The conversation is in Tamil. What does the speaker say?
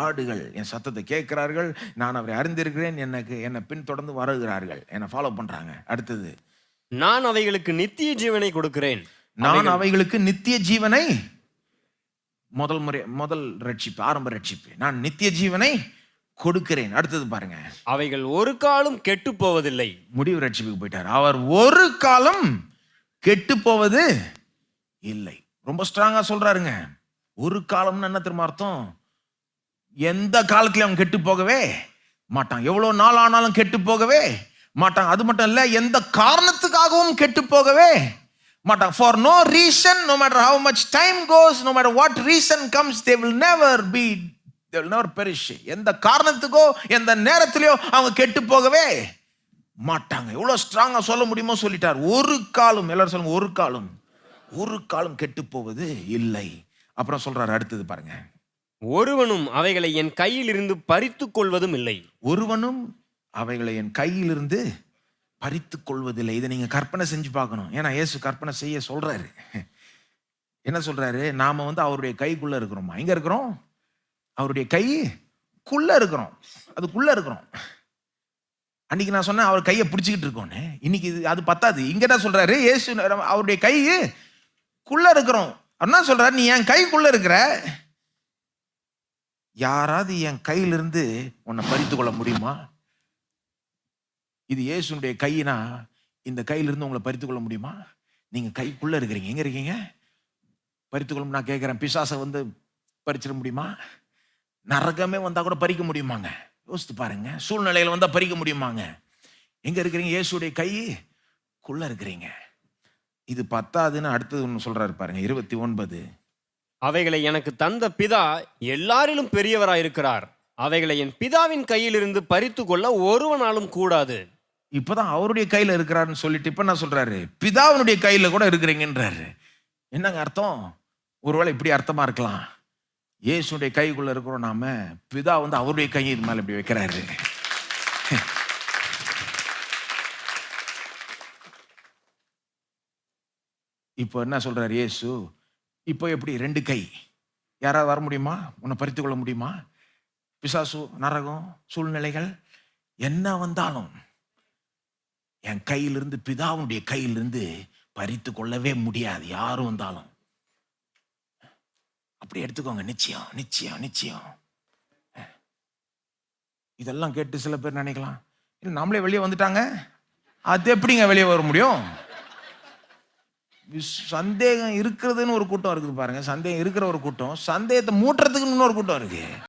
ஆடுகள் என் சத்தத்தை கேட்கிறார்கள், நான் அவரை அறிந்திருக்கிறேன், என்னை பின்தொடர்ந்து வருகிறார்கள், என்னை ஃபாலோ பண்றாங்க. அடுத்தது, நான் அவைகளுக்கு நித்திய ஜீவனை கொடுக்கிறேன். நான் அவைகளுக்கு நித்திய ஜீவனை, முதல் ரட்சிப்பு, ஆரம்ப ரட்சிப்பு, நான் நித்திய ஜீவனை கொடுக்கிறேன். அடுத்தது பாருங்க, அவைகள் ஒரு காலம் கெட்டு போவதில்லை. முடிவு ரட்சிப்புக்கு போயிட்டார். அவர் ஒரு காலம் கெட்டு போவது இல்லை. ரொம்ப ஸ்ட்ராங்கா சொல்றாருங்க. ஒரு காலம்னு என்ன தெரியுமா அர்த்தம்? எந்த காலத்திலும் அவன் கெட்டு போகவே மாட்டான். எவ்வளவு நாள் ஆனாலும் கெட்டு போகவே மாட்டான். அது மட்டும் இல்ல, எந்த காரணத்துக்காகவும் கெட்டு போகவே மாட்டான். For no reason, no matter how much time goes, no matter what reason comes, they will never perish. எந்த காரணத்துக்கோ எந்த நேரத்திலயோ அவங்க கெட்டு போகவே மாட்டாங்க. எவ்வளவு ஸ்ட்ராங்கா சொல்ல முடியுமோ சொல்லிட்டார். ஒரு காலம், எல்லாரும் சொல்லுங்க, ஒரு காலம் கெட்டு போவது இல்லை. அப்புறம் சொல்றாரு, அடுத்தது பாருங்க, ஒருவனும் அவைகளை என் கையில் இருந்து பறித்துக் கொள்வதும் இல்லை. ஒருவனும் அவைகளை என் கையில் இருந்து பறித்துக் கொள்வதில்லை. இதை நீங்க கற்பனை செஞ்சு பார்க்கணும். ஏன்னா இயேசு கற்பனை செய்ய சொல்றாரு. என்ன சொல்றாரு? நாம அவருடைய கைக்குள்ள இருக்கிறோமா? எங்க இருக்கிறோம்? அவருடைய கைக்குள்ள இருக்கிறோம். அதுக்குள்ள இருக்கிறோம். அன்னைக்கு நான் சொன்னேன் அவர் கையை பிடிச்சிக்கிட்டு இருக்கோன்னு. இன்னைக்கு அது பத்தாது. இங்க என்ன சொல்றாரு? இயேசு அவருடைய கைக்குள்ள இருக்கிறோம். என்ன சொல்றாரு? நீ என் கைக்குள்ள இருக்கிற, யாராவது என் கையிலிருந்து உன்னை பறித்து கொள்ள முடியுமா? இது இயேசுனுடைய கையினா, இந்த கையிலிருந்து உங்களை பறித்து கொள்ள முடியுமா? நீங்க கைக்குள்ள இருக்கிறீங்க. எங்க இருக்கீங்க? பறித்துக்கொள்ளும். நான் கேட்கிறேன், பிசாசை பறிச்சிட முடியுமா? நரகமே வந்தா கூட பறிக்க முடியுமாங்க? யோசித்து பாருங்க. சூழ்நிலையில வந்தா பறிக்க முடியுமாங்க? எங்க இருக்கிறீங்க? இயேசுடைய கைக்குள்ள இருக்கிறீங்க. இது பத்தாதுன்னு அடுத்தது ஒன்று சொல்றாரு பாருங்க, 29. அவைகளை எனக்கு தந்த பிதா எல்லாரிலும் பெரியவராயிருக்கிறார். அவைகளை என் பிதாவின் கையில் இருந்து பறித்து கொள்ள ஒருவனாலும் கூடாது. இப்பதான் அவருடைய கையில இருக்கிறாருன்னு சொல்லிட்டு இப்ப என்ன சொல்றாரு? பிதாவினுடைய கையில கூட இருக்கிறீங்கன்றாரு. என்னங்க அர்த்தம்? ஒருவேளை இப்படி அர்த்தமா இருக்கலாம். இயேசுடைய கைக்குள்ள இருக்கிறோம் நாம, பிதா அவருடைய கையை இது மேல இப்படி வைக்கிறாரு. இப்போ என்ன சொல்றாரு இயேசு? இப்போ எப்படி ரெண்டு கை? யாராவது வர முடியுமா? உன்னை பறித்து கொள்ள முடியுமா? பிசாசு, நரகம், சூழ்நிலைகள் என்ன வந்தாலும் என் கையிலிருந்து, பிதாவுடைய கையிலிருந்து பறித்து கொள்ளவே முடியாது. யாரும் வந்தாலும் அப்படி எடுத்துக்கோங்க. நிச்சயம் நிச்சயம் நிச்சயம். இதெல்லாம் கேட்டு சில பேர் நினைக்கலாம், நம்மளே வெளியே வந்துட்டாங்க, அது எப்படிங்க வெளியே வர முடியும்? சந்தேகம் இருக்கிறதுன்னு ஒரு கூட்டம் இருக்குது பாருங்க. சந்தேகம் இருக்கிற ஒரு கூட்டம், சந்தேகத்தை மூட்டுறதுக்குன்னு இன்னொரு கூட்டம் இருக்கு.